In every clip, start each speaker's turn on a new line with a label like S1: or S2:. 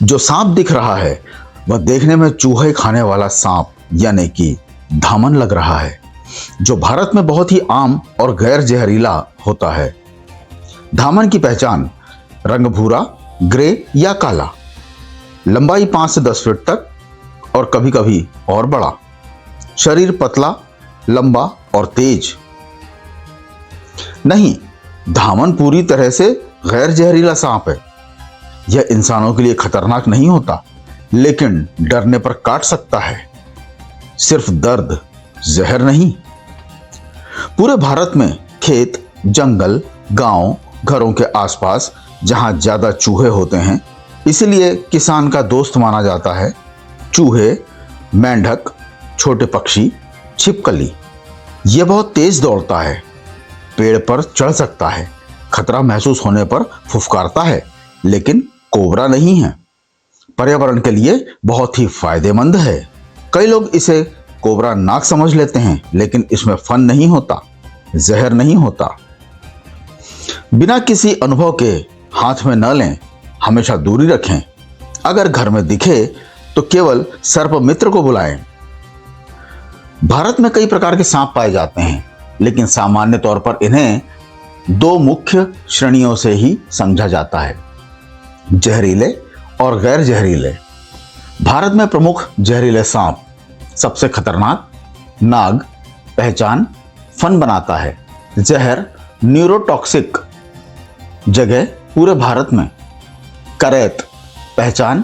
S1: जो सांप दिख रहा है वह देखने में चूहे खाने वाला सांप यानी कि धामन लग रहा है, जो भारत में बहुत ही आम और गैर जहरीला होता है। धामन की पहचान रंग भूरा, ग्रे या काला, लंबाई 5 से 10 फीट तक और कभी कभी और बड़ा, शरीर पतला, लंबा और तेज। नहीं, धामन पूरी तरह से गैर जहरीला सांप है। यह इंसानों के लिए खतरनाक नहीं होता, लेकिन डरने पर काट सकता है। सिर्फ दर्द, जहर नहीं। पूरे भारत में खेत, जंगल, गांव, घरों के आसपास जहां ज्यादा चूहे होते हैं, इसलिए किसान का दोस्त माना जाता है। चूहे, मेंढक, छोटे पक्षी, छिपकली। यह बहुत तेज दौड़ता है, पेड़ पर चढ़ सकता है, खतरा महसूस होने पर फुफकारता है, लेकिन कोबरा नहीं है। पर्यावरण के लिए बहुत ही फायदेमंद है। कई लोग इसे कोबरा नाग समझ लेते हैं, लेकिन इसमें फन नहीं होता, जहर नहीं होता। बिना किसी अनुभव के हाथ में न लें, हमेशा दूरी रखें। अगर घर में दिखे तो केवल सर्प मित्र को बुलाएं। भारत में कई प्रकार के सांप पाए जाते हैं, लेकिन सामान्य तौर पर इन्हें 2 मुख्य श्रेणियों से ही समझा जाता है, जहरीले और गैर जहरीले। भारत में प्रमुख जहरीले सांप, सबसे खतरनाक नाग, पहचान फन बनाता है, जहर न्यूरोटॉक्सिक, जगह पूरे भारत में। करैत, पहचान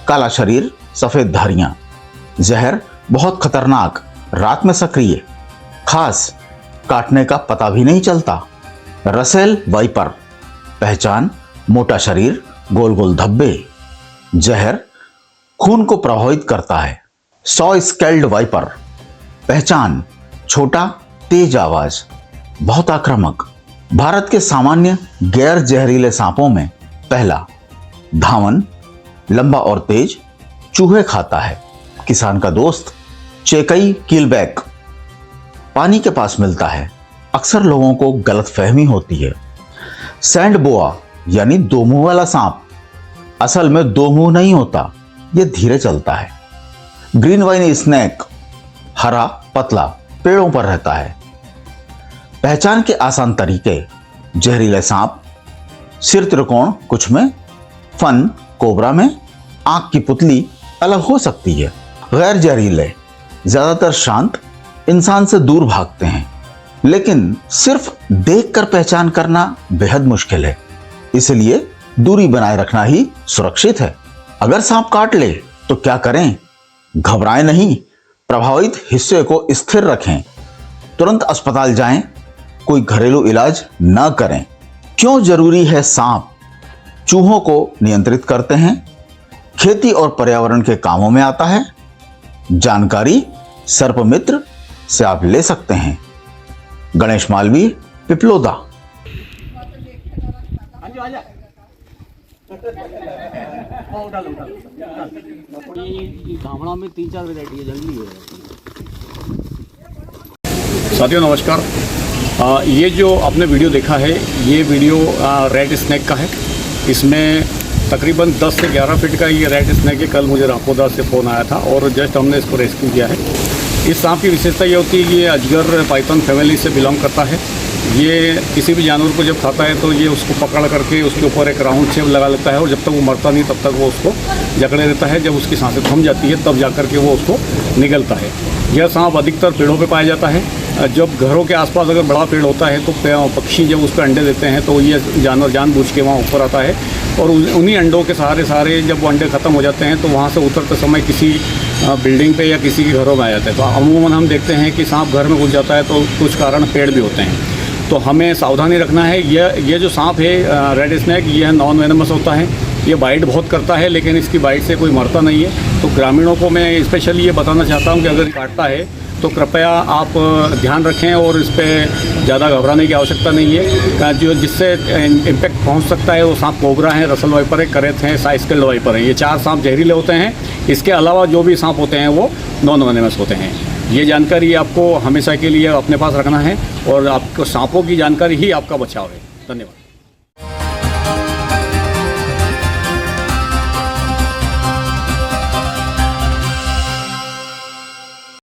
S1: काला शरीर, सफेद धारियां, जहर बहुत खतरनाक, रात में सक्रिय, खास काटने का पता भी नहीं चलता। रसेल वाइपर, पहचान मोटा शरीर, गोल गोल धब्बे, जहर खून को प्रभावित करता है। सॉ स्केल्ड वाइपर, पहचान छोटा, तेज आवाज, बहुत आक्रामक। भारत के सामान्य गैर जहरीले सांपों में पहला धामन, लंबा और तेज, चूहे खाता है, किसान का दोस्त। चेकई कीलबैक, पानी के पास मिलता है, अक्सर लोगों को गलतफहमी होती है। सैंड बोआ यानी 2 मुंह वाला सांप, असल में 2 मुंह नहीं होता, यह धीरे चलता है। ग्रीन वाइन स्नेक, हरा, पतला, पेड़ों पर रहता है। पहचान के आसान तरीके, जहरीले सांप, सिर त्रिकोण, कुछ में फन, कोबरा में आंख की पुतली अलग हो सकती है। गैर जहरीले ज्यादातर शांत, इंसान से दूर भागते हैं, लेकिन सिर्फ देखकर पहचान करना बेहद मुश्किल है, इसलिए दूरी बनाए रखना ही सुरक्षित है। अगर सांप काट ले तो क्या करें? घबराएं नहीं, प्रभावित हिस्से को स्थिर रखें, तुरंत अस्पताल जाएं, कोई घरेलू इलाज न करें। क्यों जरूरी है सांप? चूहों को नियंत्रित करते हैं, खेती और पर्यावरण के कामों में आता है। जानकारी सर्प मित्र से आप ले सकते हैं। गणेश मालवीय, पिपलोदा।
S2: धामड़ा में 3-4 वैरायटी है, जल्दी है।
S3: साथियों नमस्कार। ये जो आपने वीडियो देखा है, ये वीडियो रेड स्नैक का है। इसमें तकरीबन 10 से 11 फीट का ये रेड स्नैक है। कल मुझे रामपुरा से फ़ोन आया था और जस्ट हमने इसको रेस्क्यू किया है। इस सांप की विशेषता ये होती है कि ये अजगर पाइथन फैमिली से बिलोंग करता है। ये किसी भी जानवर को जब खाता है तो ये उसको पकड़ करके उसके ऊपर एक राउंड शेप लगा लेता है और जब तक वो मरता नहीं तब तक वो उसको जकड़े रहता है। जब उसकी सांसें थम जाती है तब जा करके वो उसको निगलता है। यह सांप अधिकतर पेड़ों पे पाया जाता है। जब घरों के आसपास अगर बड़ा पेड़ होता है तो पक्षी जब उस पर अंडे देते हैं तो ये जानवर जानबूझ के वहाँ ऊपर आता है और उन्हीं अंडों के सहारे जब वो अंडे ख़त्म हो जाते हैं तो वहाँ से उतरते समय किसी बिल्डिंग पे या किसी के घरों में आ जाते हैं। तो अमूमन हम देखते हैं कि सांप घर में घुस जाता है तो कुछ कारण पेड़ भी होते हैं, तो हमें सावधानी रखना है। ये जो सांप है रेड स्नैक, ये नॉन वेनमस होता है। ये बाइट बहुत करता है लेकिन इसकी बाइट से कोई मरता नहीं है। तो ग्रामीणों को मैं स्पेशली ये बताना चाहता हूँ कि अगर काटता है तो कृपया आप ध्यान रखें और इस पर ज़्यादा घबराने की आवश्यकता नहीं है। जो जिससे इम्पैक्ट पहुंच सकता है वो सांप कोबरा है, रसल वाइपर है, करैत है, सॉ स्केल्ड वाइपर है। ये 4 सांप जहरीले होते हैं। इसके अलावा जो भी सांप होते हैं वो नॉन वेनमस होते हैं। ये जानकारी आपको हमेशा के लिए अपने पास रखना है और आपको सांपों की जानकारी ही आपका बचाव है। धन्यवाद।